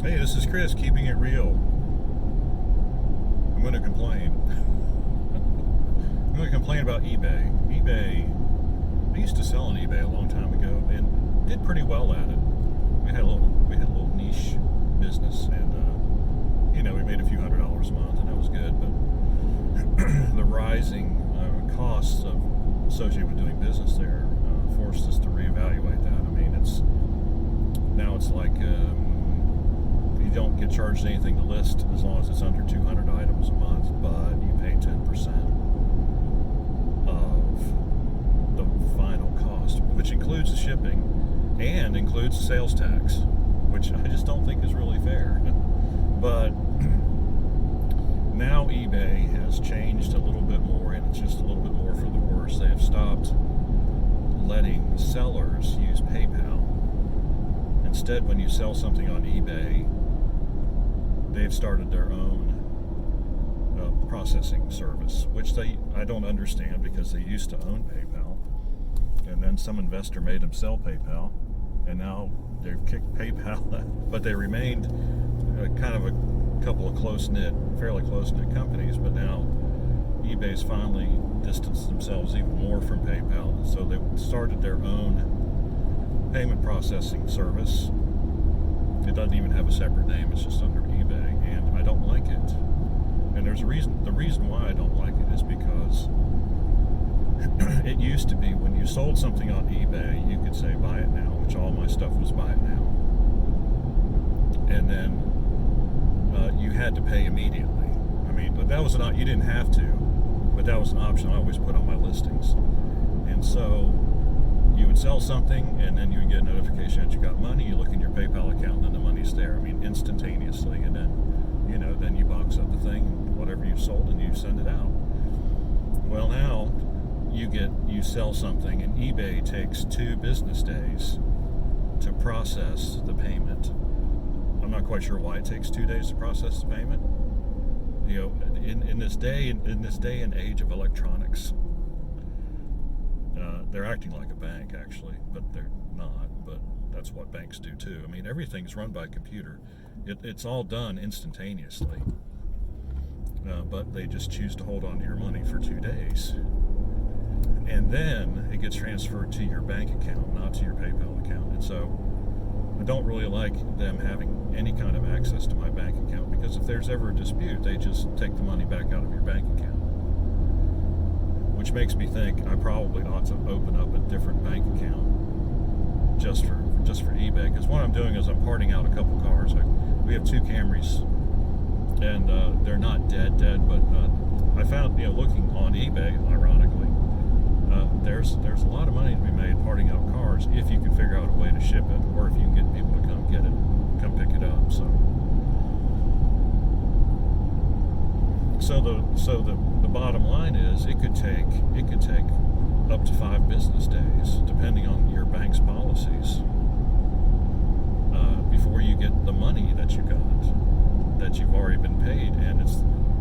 Hey, this is Chris, keeping it real. I'm going to complain. I'm going to complain about eBay. I used to sell on eBay a long time ago and did pretty well at it. We had a little niche business, and we made a few $100s a month, and that was good. But the rising costs associated with doing business there forced us to reevaluate that. I mean, it's like. You don't get charged anything to list as long as it's under 200 items a month, but you pay 10% of the final cost, which includes the shipping and includes the sales tax, which I just don't think is really fair. But now eBay has changed a little bit more, and it's just a little bit more for the worse. They have stopped letting sellers use PayPal. Instead, when you sell something on eBay, they've started their own processing service, which I don't understand, because they used to own PayPal, and then some investor made them sell PayPal, and now they've kicked PayPal, but they remained kind of a couple of fairly close-knit companies, but now eBay's finally distanced themselves even more from PayPal, and so they started their own payment processing service. It doesn't even have a separate name, it's just under eBay, and I don't like it. And there's a reason. The reason why I don't like it is because it used to be when you sold something on eBay, you could say buy it now, which all my stuff was buy it now. And then you had to pay immediately. I mean, but that was you didn't have to, but that was an option I always put on my listings. And so you would sell something, and then you would get a notification that you got money. You look in your PayPal account, and then the money's there. I mean, instantaneously. And then, then you box up the thing, whatever you sold, and you send it out. Well, now you sell something, and eBay takes 2 business days to process the payment. I'm not quite sure why it takes 2 days to process the payment. In this day and age of electronics. They're acting like a bank, actually, but they're not. But that's what banks do too. I mean, everything's run by computer. It's all done instantaneously. But they just choose to hold on to your money for 2 days. And then it gets transferred to your bank account, not to your PayPal account. And so I don't really like them having any kind of access to my bank account, because if there's ever a dispute, they just take the money back out of your bank account. Which makes me think I probably ought to open up a different bank account just for eBay. Because what I'm doing is I'm parting out a couple cars. We have 2 Camrys, and they're not dead, but I found, looking on eBay, ironically, there's a lot of money to be made parting out cars if you can figure out a way to ship it, or if you can get people to come pick it up. So the bottom line is it could take up to 5 business days, depending on your bank's policies, before you get the money that you've already been paid. And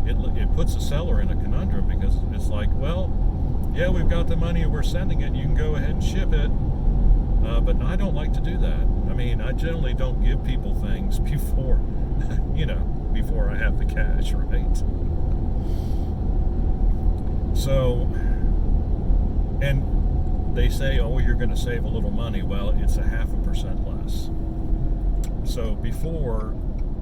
it puts the seller in a conundrum, because it's like, well, yeah, we've got the money and we're sending it, you can go ahead and ship it, but I don't like to do that. I mean, I generally don't give people things before before I have the cash, right? So, and they say, oh, you're going to save a little money. Well, it's 0.5% less. So before,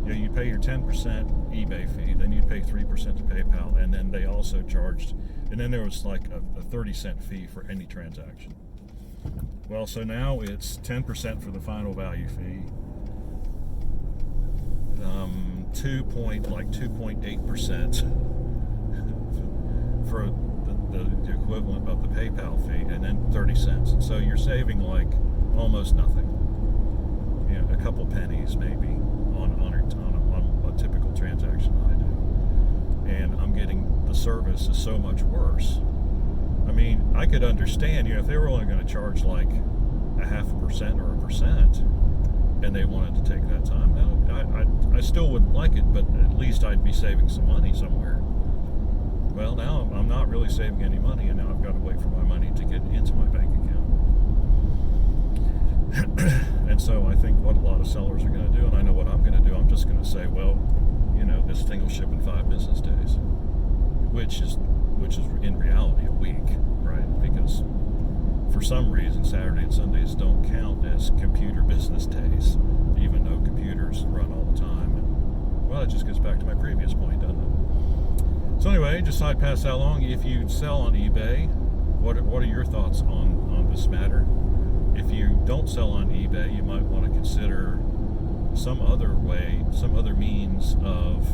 you pay your 10% eBay fee, then you'd pay 3% to PayPal, and then they also charged, and then there was like a 30-cent fee for any transaction. Well, so now it's 10% for the final value fee, 2.8% for the equivalent of the PayPal fee, and then 30 cents. And so you're saving like almost nothing. A couple pennies maybe on a typical transaction I do. And I'm getting, the service is so much worse. I mean, I could understand, if they were only going to charge like 0.5% or 1%, and they wanted to take that time, no, I still wouldn't like it, but at least I'd be saving some money somewhere. Well, now I'm not really saving any money, and now I've got to wait for my money to get into my bank account. And so I think what a lot of sellers are going to do, and I know what I'm going to do, I'm just say, well, this thing will ship in 5 business days, which is in reality a week, right? Because for some reason Saturday and Sundays don't count as computer business days, even though computers run all the time. And, well, it just gets back to my previous point, doesn't it? So anyway, just thought I'd pass that along. If you sell on eBay, what are your thoughts on this matter? If you don't sell on eBay, you might want to consider some other way, some other means of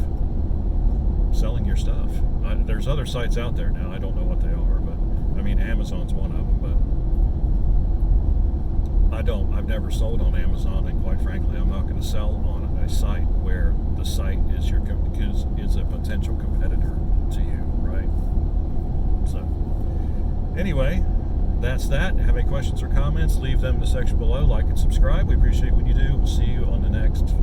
selling your stuff. There's other sites out there now. I don't know what they are, but Amazon's one of them. But I've never sold on Amazon, and quite frankly, I'm not going to sell on a site where the site is a potential competitor to you, right? So, anyway. That's that. Have any questions or comments, leave them in the section below. Like and subscribe. We appreciate when you do. We'll see you on the next